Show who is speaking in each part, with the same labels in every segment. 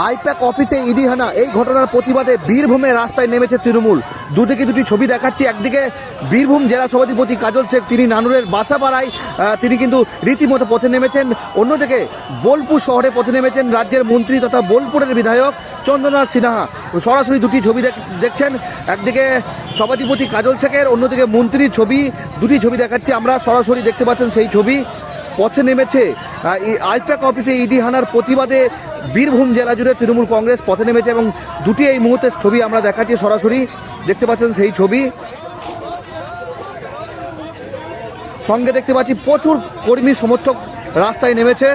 Speaker 1: I-PAC অফিসে ED হানা, এই ঘটনার প্রতিবাদে বীরভূমে রাস্তায় নেমেছে তৃণমূল। দুদিকে দুটি ছবি দেখাচ্ছি। একদিকে বীরভূম জেলা সভাধিপতি কাজল শেখ, তিনি নানুরের বাসাপাড়ায় তিনি কিন্তু রীতিমতো পথে নেমেছেন। অন্যদিকে বোলপুর শহরে পথে নেমেছেন রাজ্যের মন্ত্রী তথা বোলপুরের বিধায়ক চন্দ্রনাথ সিনহা। সরাসরি দুটি ছবি দেখছেন, একদিকে সভাধিপতি কাজল শেখের, অন্যদিকে মন্ত্রীর ছবি। দুটি ছবি দেখাচ্ছি আমরা, সরাসরি দেখতে পাচ্ছেন সেই ছবি। পথে নেমেছে আইপ্যাক অফিসে ইডি হানার প্রতিবাদে বীরভূম জেলা জুড়ে তৃণমূল কংগ্রেস পথে নেমেছে এবং দুটি এই মুহূর্তে ছবি আমরা দেখাচ্ছি, সরাসরি দেখতে পাচ্ছেন সেই ছবি। সঙ্গে দেখতে পাচ্ছি প্রচুর কর্মী সমর্থক রাস্তায় নেমেছে।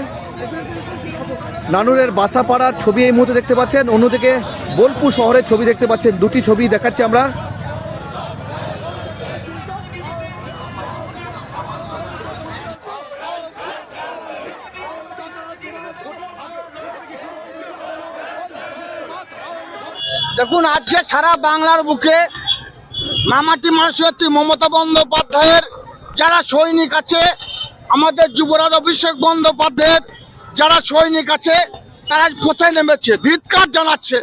Speaker 1: নানুরের বাসাপাড়ার ছবি এই মুহূর্তে দেখতে পাচ্ছেন, অন্যদিকে বোলপুর শহরের ছবি দেখতে পাচ্ছেন। দুটি ছবি দেখাচ্ছি আমরা।
Speaker 2: দেখুন, আজকে সারা বাংলার বুকে মামাটি মানুষের মমতা বন্দ্যোপাধ্যায়ের যারা সৈনিক আছে, আমাদের যুবরাজ অভিষেক বন্দ্যোপাধ্যায়ের যারা সৈনিক আছে, তারা কোথায় নেমেছে, ধিক্কার জানাচ্ছে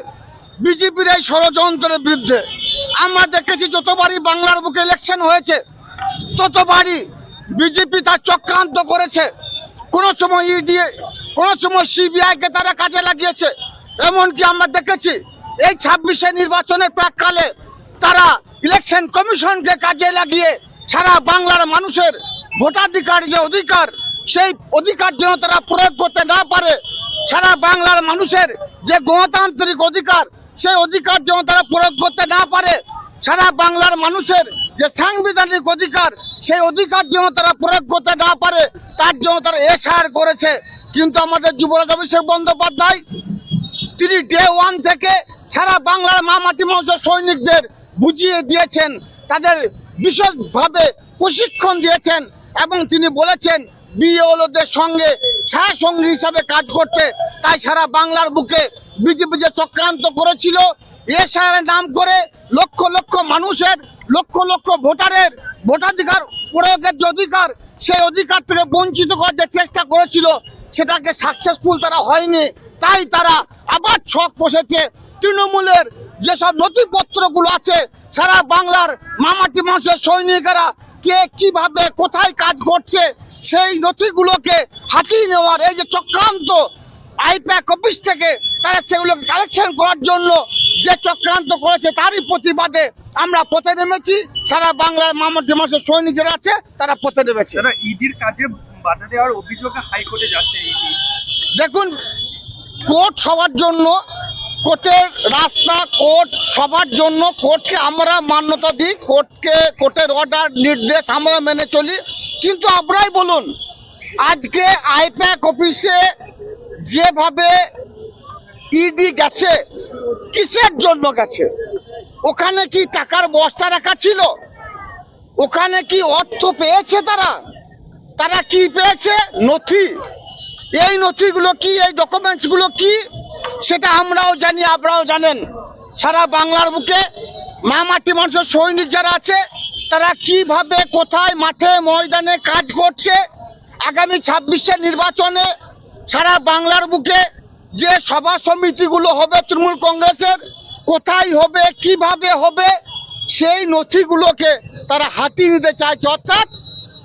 Speaker 2: বিজেপির এই ষড়যন্ত্রের বিরুদ্ধে। আমরা দেখেছি যতবারই বাংলার বুকে ইলেকশন হয়েছে ততবারই বিজেপি তার চক্রান্ত করেছে। কোনো সময় ইডি, কোনো সময় সিবিআইকে তারা কাজে লাগিয়েছে। এমনকি আমরা দেখেছি এই 26-এ নির্বাচনের প্রাককালে তারা ইলেকশন কমিশনকে কাজে লাগিয়ে সারা বাংলার মানুষের ভোটাধিকার যে অধিকার, সেই অধিকার যেন তারা প্রয়োগ করতে না পারে, সারা বাংলার মানুষের যে গণতান্ত্রিক অধিকার, সেই অধিকার যেন তারা প্রয়োগ করতে না পারে, সারা বাংলার মানুষের যে সাংবিধানিক অধিকার, সেই অধিকার যেন তারা প্রয়োগ করতে না পারে, তার জন্য তারা এসআর করেছে। কিন্তু আমাদের যুবরাজ অভিষেক বন্দ্যোপাধ্যায় তিনি ডে ওয়ান থেকে সারা বাংলার মামাটি মানুষের সৈনিকদের বুঝিয়ে দিয়েছেন, তাদের বিশেষভাবে প্রশিক্ষণ দিয়েছেন এবং তিনি বলেছেন বিএলওদের সঙ্গে ছায়াসঙ্গী হিসাবে কাজ করতে। তাই সারা বাংলার বুকে বিজেপি যে চক্রান্ত করেছিল, এসআর নাম করে লক্ষ লক্ষ মানুষের, লক্ষ লক্ষ ভোটারের ভোটাধিকার প্রয়োগের যে অধিকার, সেই অধিকার থেকে বঞ্চিত করার যে চেষ্টা করেছিল, সেটাকে সাকসেসফুল তারা হয়নি। তাই তারা আবার ছক বসেছে। তৃণমূলের যেসব নথিপত্রগুলো আছে, সারা বাংলার মামাটি মানুষের সৈনিকেরা কে কিভাবে কোথায় কাজ করছে, সেই নথিগুলোকে হাতিয়ে নেওয়ার এই যে চক্রান্ত আইপ্যাক অফিস থেকে তারা সেগুলোকে কালেকশন করার জন্য যে চক্রান্ত করেছে, তারই প্রতিবাদে আমরা পথে নেমেছি। সারা বাংলার মামাটি মানুষের সৈনিক যারা আছে তারা পথে নেমেছে।
Speaker 3: ইডির কাজে বাধা দেওয়ার অভিযোগে হাইকোর্টে যাচ্ছে ইডি।
Speaker 2: দেখুন, কোর্ট সবার জন্য, কোর্টের রাস্তা, কোর্ট সবার জন্য। কোর্টকে আমরা মান্যতা দিই, কোর্টের অর্ডার নির্দেশ আমরা মেনে চলি। কিন্তু আপনারাই বলুন, আজকে আইপ্যাক অফিসে যেভাবে ইডি গেছে, কিসের জন্য গেছে? ওখানে কি টাকার বস্তা রাখা ছিল? ওখানে কি অর্থ পেয়েছে তারা কি পেয়েছে? নথি। এই নথিগুলো কি, এই ডকুমেন্টসগুলো কি, সেটা আমরাও জানি, আপনারাও জানেন। সারা বাংলার বুকে মামাটি মানুষের সৈনিক যারা আছে, তারা কিভাবে কোথায় মাঠে ময়দানে কাজ করছে। আগামী 26-এর নির্বাচনে সারা বাংলার বুকে যে সভা সমিতিগুলো হবে তৃণমূল কংগ্রেসের, কোথায় হবে, কিভাবে হবে, সেই নথিগুলোকে তারা হাতিয়ে নিতে চাইছে। অর্থাৎ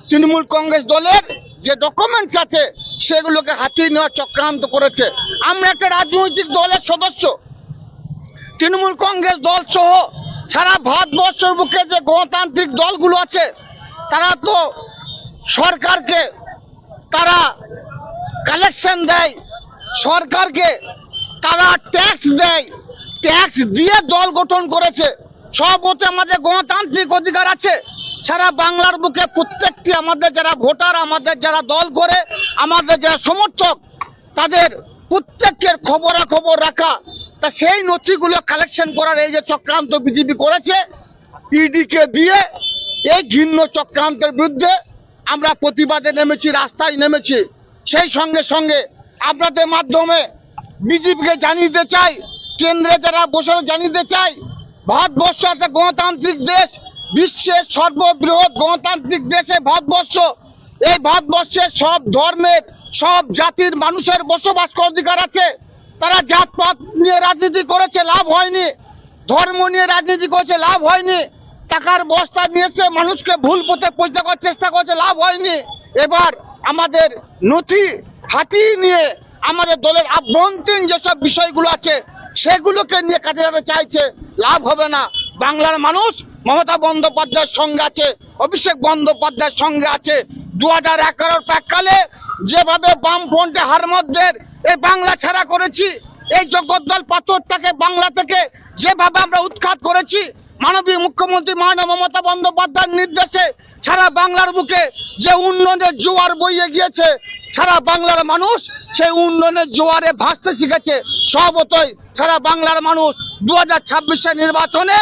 Speaker 2: তৃণমূল কংগ্রেস দলের যে ডকুমেন্টস আছে সেগুলোকে হাতিয়ে নেওয়ার চক্রান্ত করেছে। আমরা একটা রাজনৈতিক দলের সদস্য, তৃণমূল কংগ্রেস দল সহ সারা ভারতবর্ষের বুকে যে গণতান্ত্রিক দলগুলো আছে, তারা তো সরকারকে তারা কালেকশন দেয়, সরকারকে তারা ট্যাক্স দেয়, ট্যাক্স দিয়ে দল গঠন করেছে। সব হতে আমাদের গণতান্ত্রিক অধিকার আছে। সারা বাংলার বুকে প্রত্যেকটি আমাদের যারা ভোটার, আমাদের যারা দল করে, আমাদের যারা সমর্থক, তাদের প্রত্যেকের খবরাখবর রাখা, তা সেই নথিগুলো কালেকশন করার এই যে চক্রান্ত বিজেপি করেছে ইডিকে দিয়ে, এই ঘৃণ্য চক্রান্তের বিরুদ্ধে আমরা প্রতিবাদে নেমেছি, রাস্তায় নেমেছি। সেই সঙ্গে সঙ্গে আপনাদের মাধ্যমে বিজেপিকে জানিয়ে দিতে চাই, কেন্দ্রে যারা বসে জানিয়ে দিতে চাই, ভারতবর্ষ একটা গণতান্ত্রিক দেশ, বিশ্বের সর্ববৃহৎ গণতান্ত্রিক দেশে ভারতবর্ষ। এই ভারতবর্ষের সব ধর্মের, সব জাতির মানুষের বসবাস করার অধিকার আছে। তারা জাতপাত নিয়ে রাজনীতি করেছে, লাভ হয়নি। ধর্ম নিয়ে রাজনীতি করেছে, লাভ হয়নি। টাকার বস্তা নিয়েছে, মানুষকে ভুল পথে পৌঁছে করার চেষ্টা করেছে, লাভ হয়নি। এবার আমাদের নথি হাতিয়ে নিয়ে আমাদের দলের আভ্যন্তরীণ যেসব বিষয়গুলো আছে সেগুলোকে নিয়ে কাজে লাগাতে চাইছে, লাভ হবে না। বাংলার মানুষ মমতা বন্দ্যোপাধ্যায়ের সঙ্গে আছে, অভিষেক বন্দ্যোপাধ্যায়ের সঙ্গে আছে। 2011 প্রাককালে যেভাবে বামফ্রন্টে হারমতদের এই বাংলা ছাড়া করেছি, এই জগদ্দল পাথরটাকে বাংলা থেকে যেভাবে আমরা উৎখাত করেছি, মাননীয় মুখ্যমন্ত্রী মাননীয় মমতা বন্দ্যোপাধ্যায়ের নির্দেশে সারা বাংলার বুকে যে উন্নয়নের জোয়ার বইয়ে গিয়েছে, সারা বাংলার মানুষ সেই উন্নয়নের জোয়ারে ভাসতে শিখেছে। স্বভাবতই সারা বাংলার মানুষ 2026 নির্বাচনে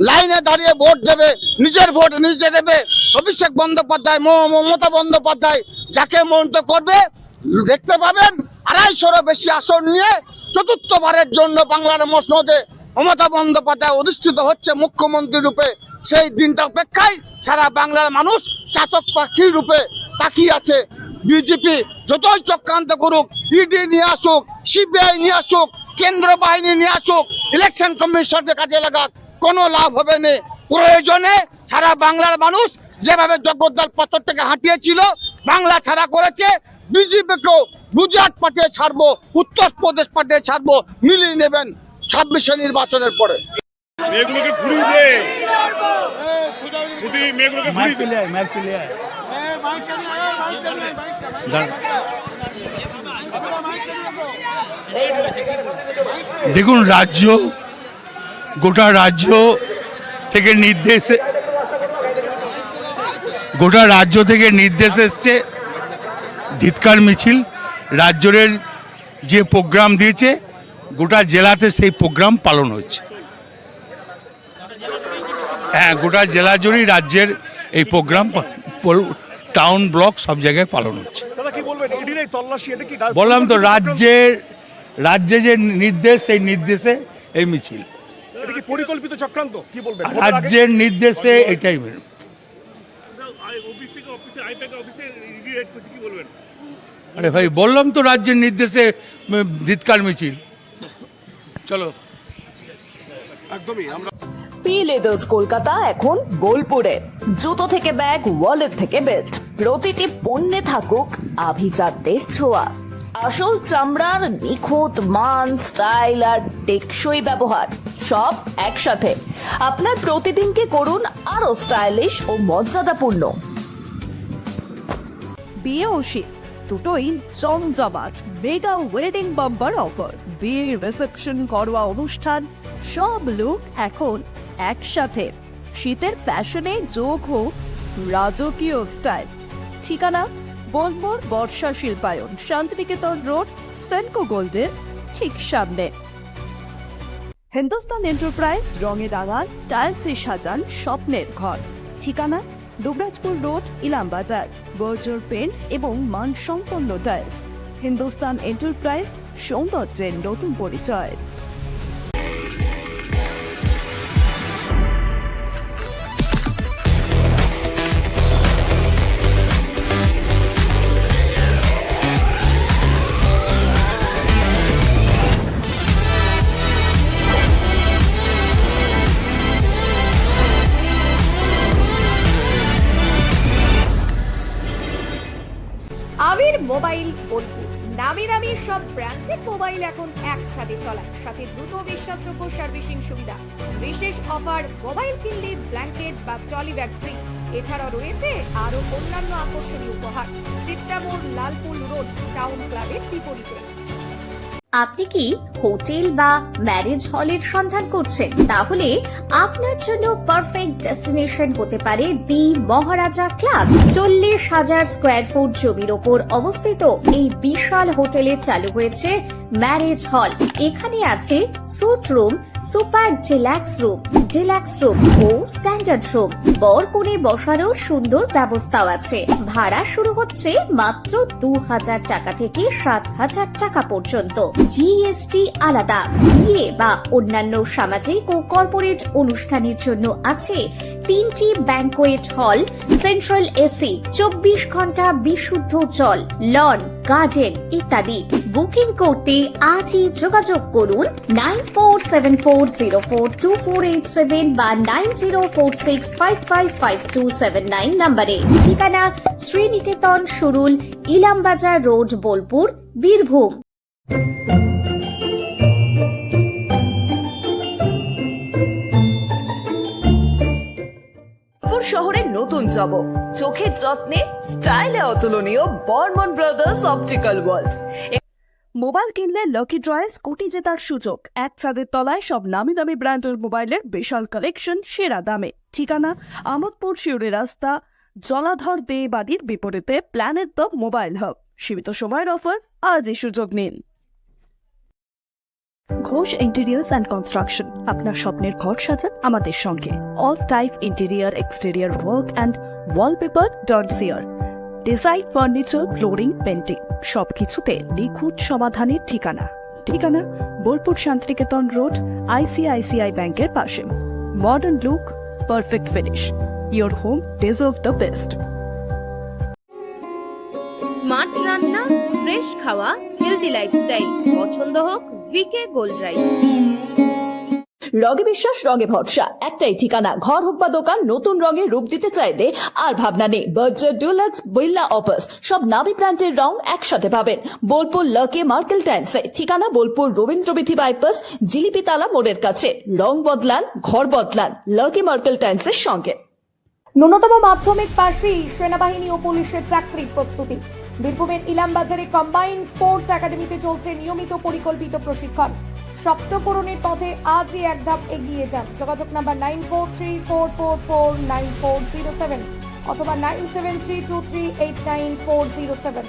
Speaker 2: লাইনে দাঁড়িয়ে ভোট দেবে, নিজের ভোট নিজে দেবে। অভিষেক বন্দ্যোপাধ্যায়, মমতা বন্দ্যোপাধ্যায় যাকে মনোনীত করবে, দেখতে পাবেন 250-এরও বেশি আসন নিয়ে চতুর্থবারের জন্য বাংলার মসনদে মমতা বন্দ্যোপাধ্যায় অধিষ্ঠিত হচ্ছে মুখ্যমন্ত্রী রূপে। সেই দিনটা অপেক্ষায় সারা বাংলার মানুষ চাতক পাখি রূপে তাকিয়ে আছে। বিজেপি যতই চক্রান্ত করুক, ইডি নিয়ে আসুক, সিবিআই নিয়ে আসুক, কেন্দ্র বাহিনী নিয়ে আসুক, ইলেকশন কমিশনকে কাজে লাগাক, কোনো লাভ হবে না। প্রয়োজনে সারা বাংলার মানুষ যেভাবে জগদ্দল পাথরটাকে হাঁটিয়েছিল, বাংলা ছাড়া করেছে, বিজেপিকেও গুজরাট পাঠিয়ে ছাড়বো, উত্তরপ্রদেশ পাঠিয়ে ছাড়বো, মিলিয়ে নেবেন 26 নির্বাচনের পরে।
Speaker 4: মেয়েগুলোকে ঘুরিয়ে দে, মেয়েগুলোকে ঘুরিয়ে দে।
Speaker 5: দেখুন, গোটা রাজ্য থেকে নির্দেশ এসছে ধিৎকার মিছিল। রাজ্যের যে প্রোগ্রাম দিয়েছে গোটা জেলাতে সেই প্রোগ্রাম পালন হচ্ছে। হ্যাঁ, গোটা জেলা জুড়েই রাজ্যের এই প্রোগ্রাম টাউন ব্লক সব জায়গায় পালন হচ্ছে। বললাম তো, রাজ্যে যে নির্দেশ, সেই নির্দেশে এই মিছিল।
Speaker 4: পরিকল্পিত চক্রান্ত কি বলবেন?
Speaker 5: রাজ্যের নির্দেশে এটাই। আরে ভাই, বললাম তো, রাজ্যের নির্দেশে ধিৎকার মিছিল। চলো।
Speaker 4: একদমই। আমরা
Speaker 6: পি লেদার্স কলকাতা এখন বোলপুরে। জুতো থেকে ব্যাগ, ওয়ালেট থেকে বেল্ট, প্রতিটি পণ্যে থাকুক আভিজাতদের ছোঁয়া। আসল চামড়ার নিখুঁত মান, স্টাইল আর টেকসই ব্যবহার সব একসাথে আপনার প্রতিদিনকে করুন আরো স্টাইলিশ ও মর্যাদাপূর্ণ।
Speaker 7: বিয়ে ও শীত দুটোই জমজমাট মেগা ওয়েডিং বাম্পার অফার। বিয়ে, রিসেপশন, ঘরোয়া অনুষ্ঠান, সব লুক এখন একসাথে। শীতের প্যাশনে যোগ হোক রাজকীয় স্টাইল। ঠিকানা বোলপুর বর্ষা শিল্পায়ন, শান্তিনিকেতন রোড, সেনকো গোল্ডের ঠিক সামনে। হিন্দুস্তান এন্টারপ্রাইজ রঙে রাঙান, টাইলসে সাজান স্বপ্নের ঘর। ঠিকানা দুবরাজপুর রোড, ইলামবাজার। বর্জর পেন্টস এবং মানসম্পন্ন টাইলস। হিন্দুস্তান এন্টারপ্রাইজ, সৌন্দর্যের নতুন পরিচয়।
Speaker 8: আবির মোবাইল বোলপুর, নামি দামি সব ব্র্যান্ডের মোবাইল এখন এক ছাদের তলায়, সাথে দ্রুত বিশ্বাসযোগ্য সার্ভিসিং সুবিধা। বিশেষ অফার, মোবাইল কিনলে ব্ল্যাঙ্কেট বা ট্রলি ব্যাগ ফ্রি। এছাড়াও রয়েছে আরো অন্যান্য আকর্ষণীয় উপহার। চিত্রামোড়, লালপুর রোড, টাউন ক্লাবের বিপরীতে।
Speaker 9: আপনি কি হোটেল বা ম্যারেজ হলের সন্ধান করছেন? তাহলে আপনার জন্য পারফেক্ট ডেস্টিনেশন হতে পারে দি মহারাজা ক্লাব। 40,000 স্কোয়ার ফুট জমির ওপর অবস্থিত এই বিশাল হোটেলে চালু হয়েছে ম্যারেজ হল। এখানে আছে suite room, super deluxe room ও স্ট্যান্ডার্ড রুম। বর কনে বসারও সুন্দর ব্যবস্থাও আছে। ভাড়া শুরু হচ্ছে মাত্র 2,000 টাকা থেকে 7,000 টাকা পর্যন্ত। জিএসটি আলাদা। বিয়ে বা অন্যান্য সামাজিক ও কর্পোরেট অনুষ্ঠানের জন্য আছে 3টি ব্যাংকোয়েট হল, সেন্ট্রাল এসি, 24 ঘন্টা বিশুদ্ধ জল, লন, গার্ডেন ইত্যাদি। বুকিং করতে আজই যোগাযোগ করুন 9474042487 বা 9046555279 নম্বরে। ঠিকানা শ্রীনিকেতন সুরুল, ইলামবাজার রোড, বোলপুর, বীরভূম।
Speaker 6: শহরের নতুন চমক, চোখের যত্নে স্টাইলে অতুলনীয় Barman brothers optical world.
Speaker 7: Mobile কিনলে লাকি ড্রয়ে কোটি জেতার সুযোগ। এক ছাদের তলায় সব নামি দামি ব্র্যান্ডের মোবাইলের বিশাল কালেকশন সেরা দামে। ঠিকানা আমোদপুর শিউরি রাস্তা, জলাধর দে বাড়ির বিপরীতে প্ল্যানেট দ্য মোবাইল হাব। সীমিত সময়ের অফার, আজই সুযোগ নিন। ঘোষ ইন্টেরিয়ার্স অ্যান্ড কনস্ট্রাকশন, আপনার স্বপ্নের ঘর সাজান আমাদের সঙ্গে। All type interior exterior work and wallpaper dot CR. Design, furniture, flooring, painting সবকিছুতে নিখুঁত সমাধানের ঠিকানা। ঠিকানা বোলপুর শান্তিনিকেতন রোড, আইসিআইসিআই ব্যাংকের পাশে। Modern look, perfect finish, your home deserve the best.
Speaker 10: Smart রান্না, ফ্রেশ খাওয়া, হেলদি লাইফস্টাইল, পছন্দ হোক ভিকে গোল্ড রাইস।
Speaker 6: রঙে বিশ্বাস, রঙে ভরসা, একটাই ঠিকানা। ঘর হোক বা দোকান, নতুন রঙে রূপ দিতে চাইলে আর ভাবনা নেই। বার্জার, ডুলাক্স, বিল্লা অপাস সব নামি ব্র্যান্ডের রং একসাথে পাবেন বোলপুর লাকি মার্কেল টাইলসে। ঠিকানা বোলপুর রবীন্দ্রবিথি বাইপাস, জিলিপিতালা মোড়ের কাছে। রং বদলান, ঘর বদলান, লাকি মার্কেল টাইলসের সঙ্গে।
Speaker 8: ন্যূনতম মাধ্যমিক পাশেই সেনাবাহিনী ও পুলিশের চাকরির প্রস্তুতি। বীরভূমের ইলামবাজারে কম্বাইন্ড স্পোর্টস একাডেমিতে চলছে নিয়মিত পরিকল্পিত প্রশিক্ষণ। সপ্তপূরণের পথে আজই এক ধাপ এগিয়ে যান। যোগাযোগ নাম্বার 9434449407 অথবা 9732389407।